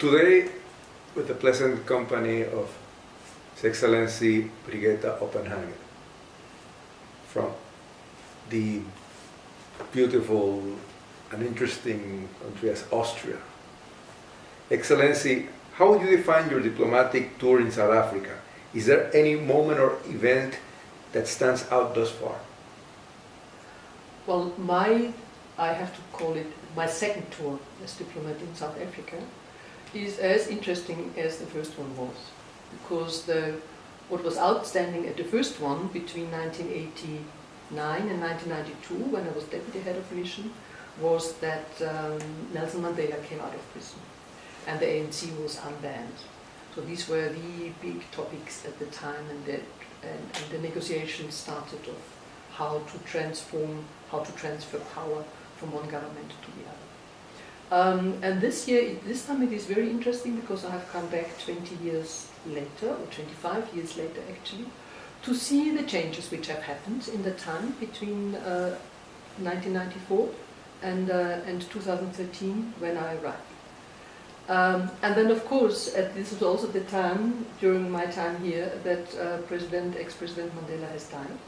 Today, with the pleasant company of His Excellency Brigitte Öppinger from the beautiful and interesting country as Austria. Excellency, how would you define your diplomatic tour in South Africa? Is there any moment or event that stands out thus far? Well, I have to call it my second tour as diplomat in South Africa, is as interesting as the first one was. Because what was outstanding at the first one between 1989 and 1992, when I was deputy head of mission, was that Nelson Mandela came out of prison and the ANC was unbanned. So these were the big topics at the time, and the negotiations started of how to transfer power from one government to the other. And this time it is very interesting because I have come back 20 years later, or 25 years later actually, to see the changes which have happened in the time between 1994 and 2013 when I arrived. And then of course, this was also the time, during my time here, that ex-President Mandela has died.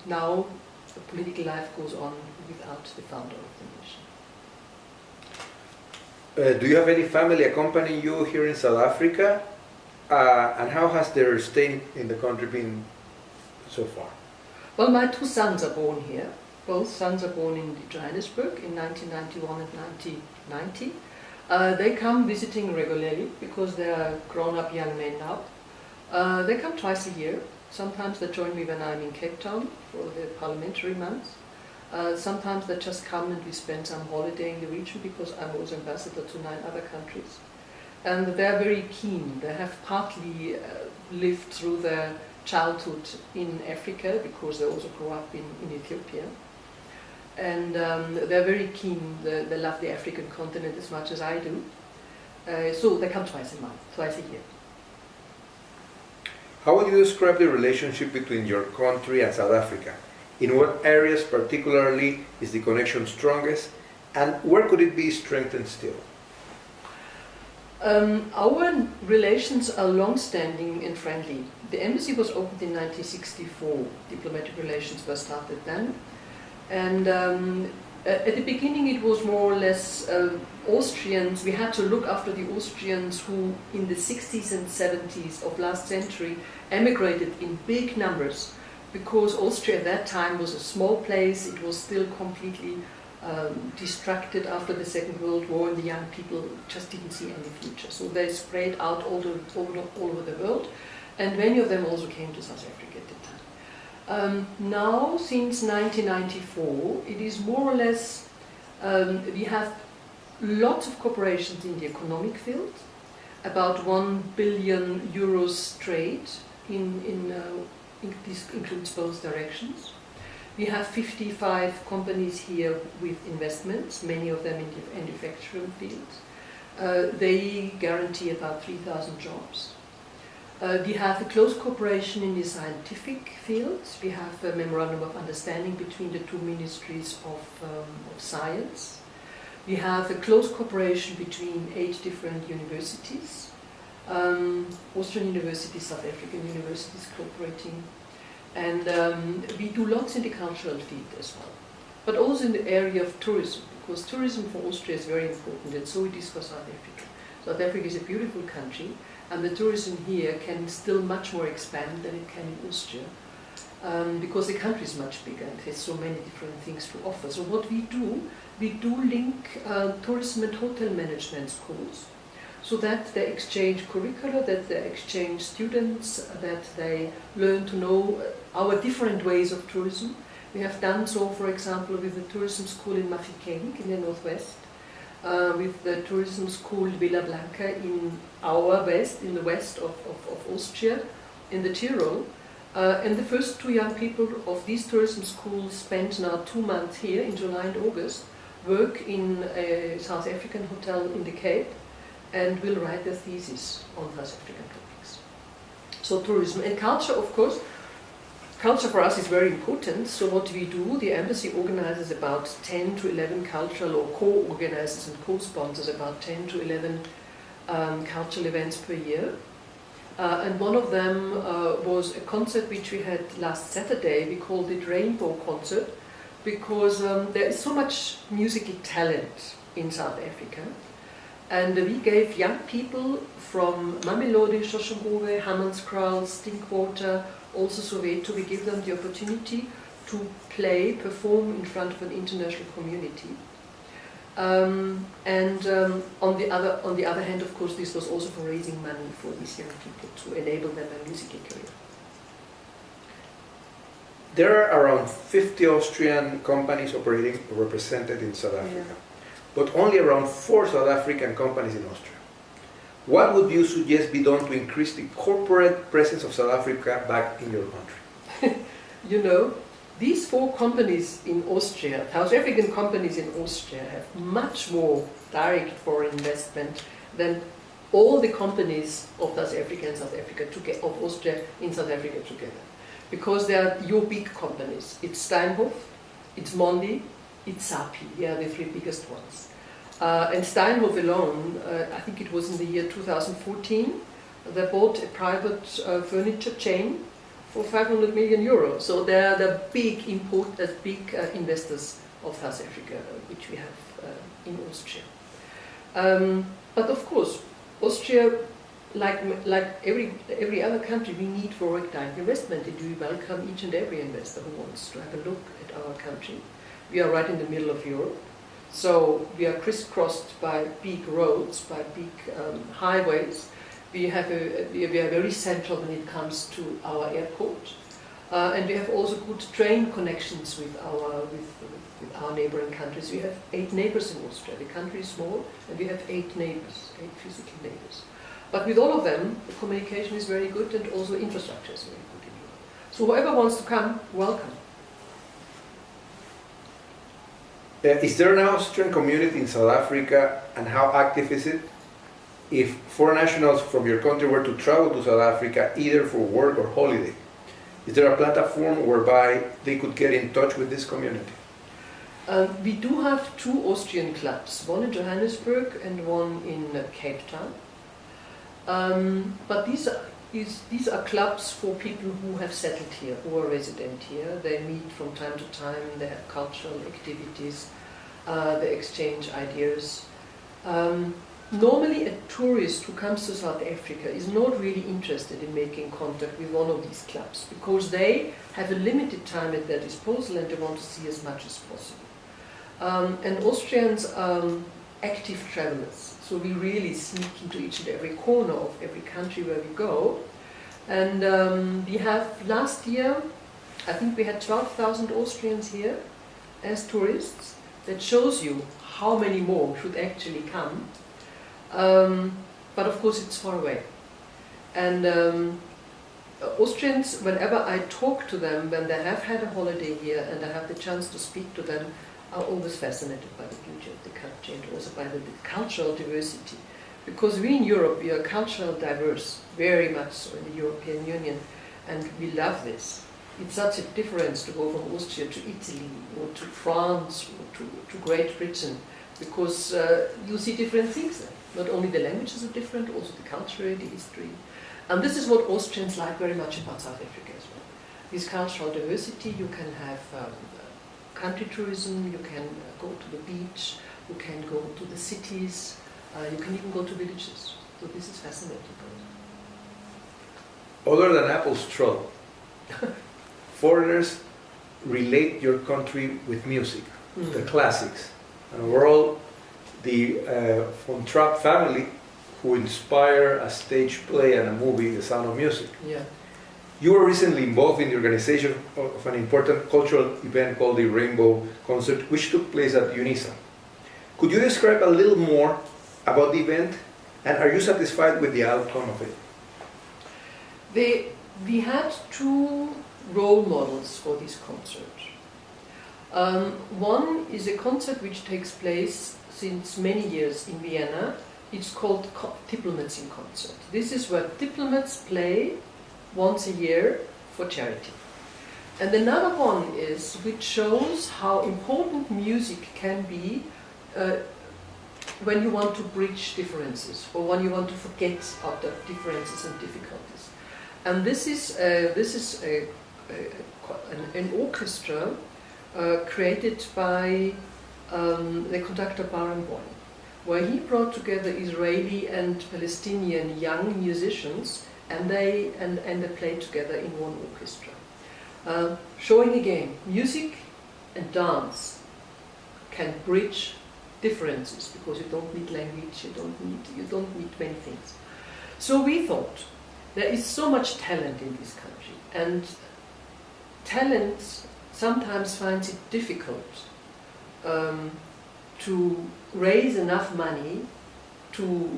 Now the political life goes on without the founder of the nation. Do you have any family accompanying you here in South Africa? And how has their stay in the country been so far? Well, my two sons are born here. Both sons are born in Johannesburg in 1991 and 1990. They come visiting regularly because they are grown-up young men now. They come twice a year. Sometimes they join me when I'm in Cape Town for the parliamentary months. Sometimes they just come and we spend some holiday in the region because I'm also ambassador to 9 other countries. And they're very keen. They have partly lived through their childhood in Africa because they also grew up in Ethiopia. And they're very keen. They love the African continent as much as I do. So they come twice a year. How would you describe the relationship between your country and South Africa? In what areas particularly is the connection strongest, and where could it be strengthened still? Our relations are long-standing and friendly. The embassy was opened in 1964. Diplomatic relations were started then. And at the beginning it was more or less Austrians. We had to look after the Austrians who in the 60s and 70s of last century emigrated in big numbers, because Austria at that time was a small place. It was still completely distracted after the Second World War, and the young people just didn't see any future. So they spread out all over the world, and many of them also came to South Africa at the time. Now, since 1994, it is more or less, we have lots of cooperations in the economic field, about 1 billion euros trade, this includes both directions. We have 55 companies here with investments, many of them in the manufacturing field. They guarantee about 3,000 jobs. We have a close cooperation in the scientific field. We have a memorandum of understanding between the two ministries of science. We have a close cooperation between 8 different universities. Austrian universities, South African universities cooperating. And we do lots in the cultural field as well. But also in the area of tourism, because tourism for Austria is very important, and so it is for South Africa. South Africa is a beautiful country, and the tourism here can still much more expand than it can in Austria, because the country is much bigger and has so many different things to offer. So what we do link tourism and hotel management schools, so that they exchange curricula, that they exchange students, that they learn to know our different ways of tourism. We have done so, for example, with the tourism school in Mafikeng in the northwest, with the tourism school Villa Blanca in the west of Austria, in the Tyrol. And the first 2 young people of these tourism schools spent now 2 months here in July and August, work in a South African hotel in the Cape, and will write their thesis on South African topics. So tourism and culture, of course, culture for us is very important, so what we do, the embassy organizes about 10 to 11 cultural, or co-organizes and co-sponsors about 10 to 11 cultural events per year. And one of them was a concert which we had last Saturday. We called it Rainbow Concert, because there is so much musical talent in South Africa. And we gave young people from Mamelodi, Soshanguve, Hammanskraal, Stinkwater, also Soweto, we give them the opportunity to perform in front of an international community. On the other hand, of course, this was also for raising money for these young people to enable them a musical career. There are around 50 Austrian companies operating or represented in South Africa, but only around 4 South African companies in Austria. What would you suggest be done to increase the corporate presence of South Africa back in your country? You know, these 4 companies in Austria, South African companies in Austria, have much more direct foreign investment than all the companies of South Africa and South Africa of Austria in South Africa together. Because they are your big companies. It's Steinhoff, it's Mondi, it's Sapi. They are the 3 biggest ones. And Steinhoff alone, I think it was in the year 2014, they bought a private furniture chain for 500 million euros. So they are the big investors of South Africa, which we have in Austria. But of course, Austria, like every other country, we need foreign direct investment, and we welcome each and every investor who wants to have a look at our country. We are right in the middle of Europe. So we are crisscrossed by big roads, by big highways. We are very central when it comes to our airport, and we have also good train connections with our neighboring countries. We have 8 neighbors in Austria. The country is small, and we have 8 neighbors, 8 physical neighbors. But with all of them, the communication is very good, and also infrastructure is very good in Europe. So whoever wants to come, welcome. Is there an Austrian community in South Africa, and how active is it? If foreign nationals from your country were to travel to South Africa, either for work or holiday, is there a platform whereby they could get in touch with this community? We do have 2 Austrian clubs, one in Johannesburg and one in Cape Town. But these are clubs for people who have settled here, who are resident here. They meet from time to time, they have cultural activities, they exchange ideas. Normally a tourist who comes to South Africa is not really interested in making contact with one of these clubs, because they have a limited time at their disposal and they want to see as much as possible. And Austrians are active travelers, so we really sneak into each and every corner of every country where we go. And we have, last year, I think we had 12,000 Austrians here as tourists. That shows you how many more should actually come. But of course it's far away. And Austrians, whenever I talk to them, when they have had a holiday here and I have the chance to speak to them, are always fascinated by the beauty of the country and also by the cultural diversity. Because we in Europe, we are culturally diverse, very much so in the European Union, and we love this. It's such a difference to go from Austria to Italy, or to France, or to Great Britain, because you see different things there. Not only the languages are different, also the culture, the history. And this is what Austrians like very much about South Africa as well. This cultural diversity, you can have country tourism, you can go to the beach, you can go to the cities, you can even go to villages. So this is fascinating. Other than apple straw, foreigners relate your country with music, the classics. And overall, the von Trapp family, who inspire a stage play and a movie, The Sound of Music. Yeah. You were recently involved in the organization of an important cultural event called the Rainbow Concert, which took place at UNISA. Could you describe a little more about the event, and are you satisfied with the outcome of it? We had 2 role models for this concert. One is a concert which takes place since many years in Vienna. It's called Diplomats in Concert. This is where diplomats play once a year for charity. And another one is which shows how important music can be when you want to bridge differences or when you want to forget about the differences and difficulties. And this is an orchestra created by the conductor Barenboim, where he brought together Israeli and Palestinian young musicians, and they played together in one orchestra, showing again music and dance can bridge differences because you don't need language, you don't need many things. So we thought there is so much talent in this country, and talent sometimes finds it difficult to raise enough money to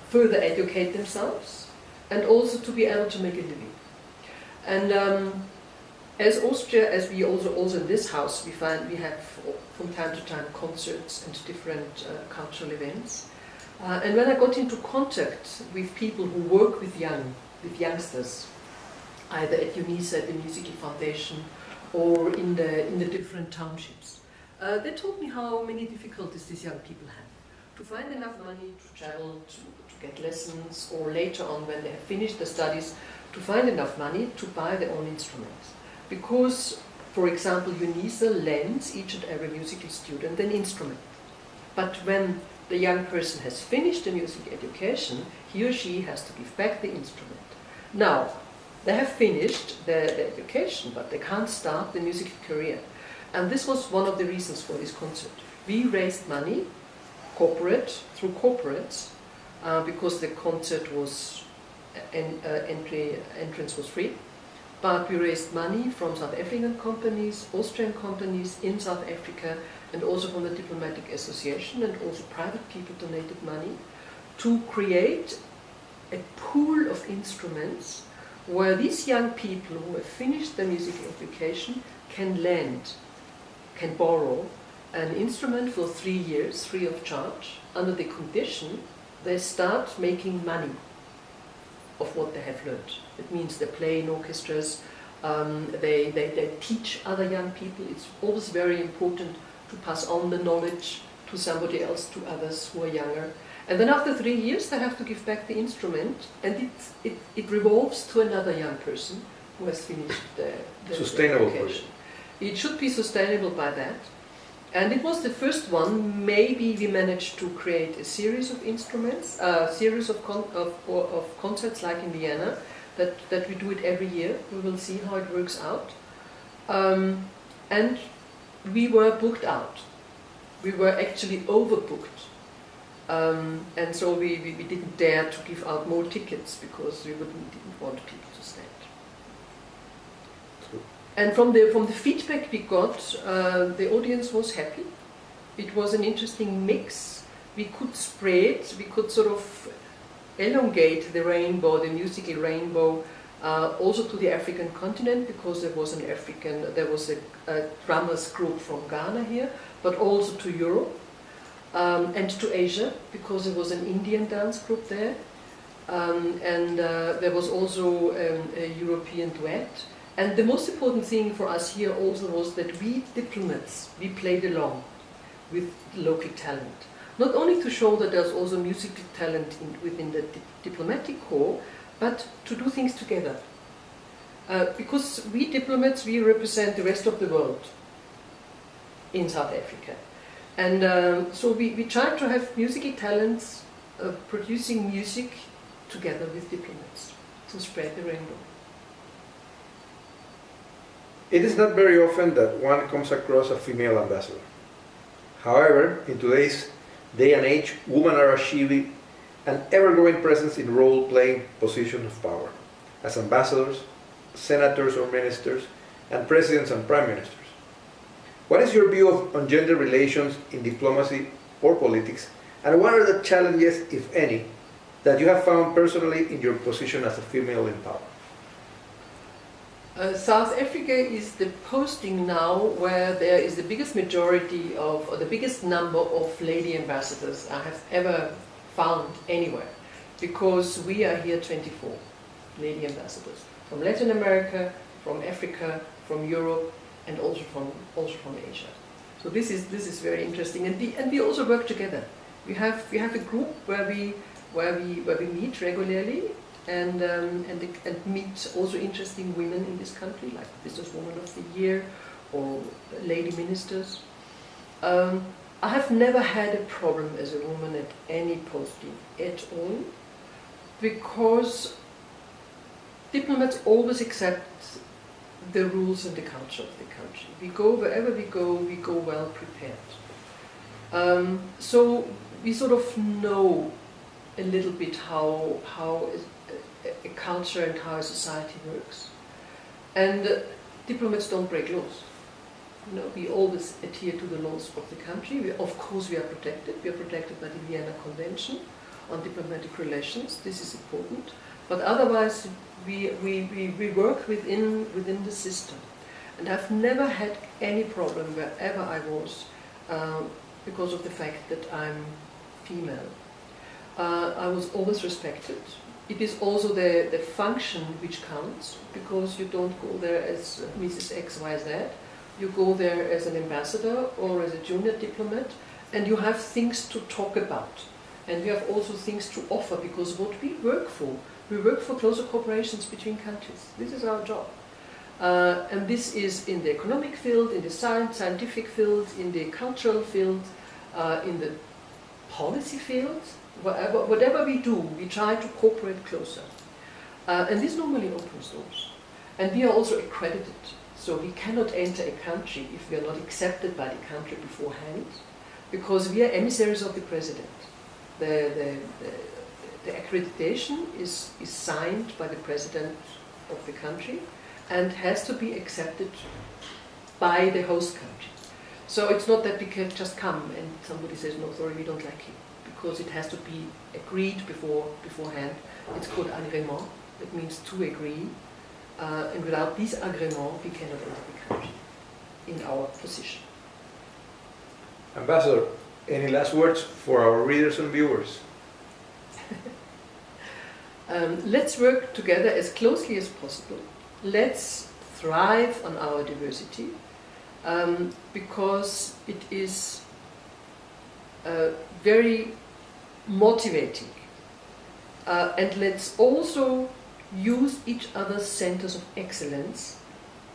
further educate themselves and also to be able to make a living. And as Austria, as we also in this house, we have from time to time concerts and different cultural events. And when I got into contact with people who work with youngsters, either at UNISA, at the Musical Foundation, or in the different townships, they told me how many difficulties these young people have to find enough money to travel, to get lessons, or later on when they have finished their studies, to find enough money to buy their own instruments. Because, for example, UNISA lends each and every musical student an instrument. But when the young person has finished the music education, he or she has to give back the instrument. Now, they have finished their education, but they can't start the musical career. And this was one of the reasons for this concert. We raised money, through corporates, because the concert was, entrance was free. But we raised money from South African companies, Austrian companies in South Africa, and also from the Diplomatic Association, and also private people donated money to create a pool of instruments where these young people who have finished their music education can borrow an instrument for 3 years, free of charge, under the condition they start making money of what they have learned. It means they play in orchestras, they teach other young people. It's always very important to pass on the knowledge to somebody else, to others who are younger. And then after 3 years they have to give back the instrument, and it revolves to another young person who has finished the sustainable education. It should be sustainable by that. And it was the first one. Maybe we managed to create a series of instruments, a series of concerts like in Vienna, that we do it every year. We will see how it works out. And we were booked out. We were actually overbooked. And so we didn't dare to give out more tickets because we didn't want people to stand. And from the feedback we got, the audience was happy. It was an interesting mix. We could spread, we could sort of elongate the rainbow, the musical rainbow, also to the African continent, because there was a drummers group from Ghana here, but also to Europe, and to Asia, because there was an Indian dance group there, and there was also a European duet. And the most important thing for us here also was that we diplomats, we played along with local talent. Not only to show that there's also musical talent within the diplomatic corps, but to do things together. Because we diplomats, we represent the rest of the world in South Africa. And so we tried to have musical talents producing music together with diplomats to spread the rainbow. It is not very often that one comes across a female ambassador. However, in today's day and age, women are achieving an ever-growing presence in role-playing positions of power, as ambassadors, senators or ministers, and presidents and prime ministers. What is your view on gender relations in diplomacy or politics, and what are the challenges, if any, that you have found personally in your position as a female in power? South Africa is the posting now where there is the biggest majority of, or the biggest number of lady ambassadors I have ever found anywhere, because we are here 24 lady ambassadors from Latin America, from Africa, from Europe, and also from Asia. So this is very interesting, and we also work together. We have a group where we meet regularly and meet also interesting women in this country, like Businesswoman of the Year or lady ministers. I have never had a problem as a woman at any posting at all, because diplomats always accept the rules and the culture of the country. We go wherever we go well prepared. So we sort of know a little bit how a culture and how a society works. And diplomats don't break laws. You know, we always adhere to the laws of the country. Of course we are protected. We are protected by the Vienna Convention on Diplomatic Relations. This is important. But otherwise we work within the system. And I've never had any problem wherever I was because of the fact that I'm female. I was always respected. It is also the function which counts, because you don't go there as Mrs. XYZ. You go there as an ambassador or as a junior diplomat, and you have things to talk about. And you have also things to offer, because what we work for closer cooperations between countries. This is our job. And this is in the economic field, in the scientific field, in the cultural field, in the policy field. Whatever we do, we try to cooperate closer. And this normally opens doors. And we are also accredited. So we cannot enter a country if we are not accepted by the country beforehand, because we are emissaries of the president. The accreditation is signed by the president of the country and has to be accepted by the host country. So it's not that we can just come and somebody says, no, sorry, we don't like you, because it has to be agreed beforehand. It's called agrément. It means to agree. And without this agreement, we cannot enter the country in our position. Ambassador, any last words for our readers and viewers? Let's work together as closely as possible. Let's thrive on our diversity, because it is very motivating. And let's also use each other's centers of excellence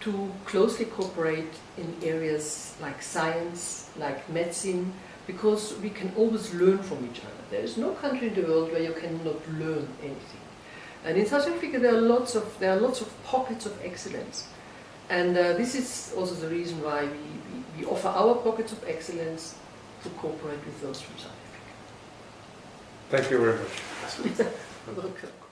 to closely cooperate in areas like science, like medicine, because we can always learn from each other. There is no country in the world where you cannot learn anything. And in South Africa there are lots of pockets of excellence. And this is also the reason why we offer our pockets of excellence to cooperate with those from South Africa. Thank you very much. Welcome.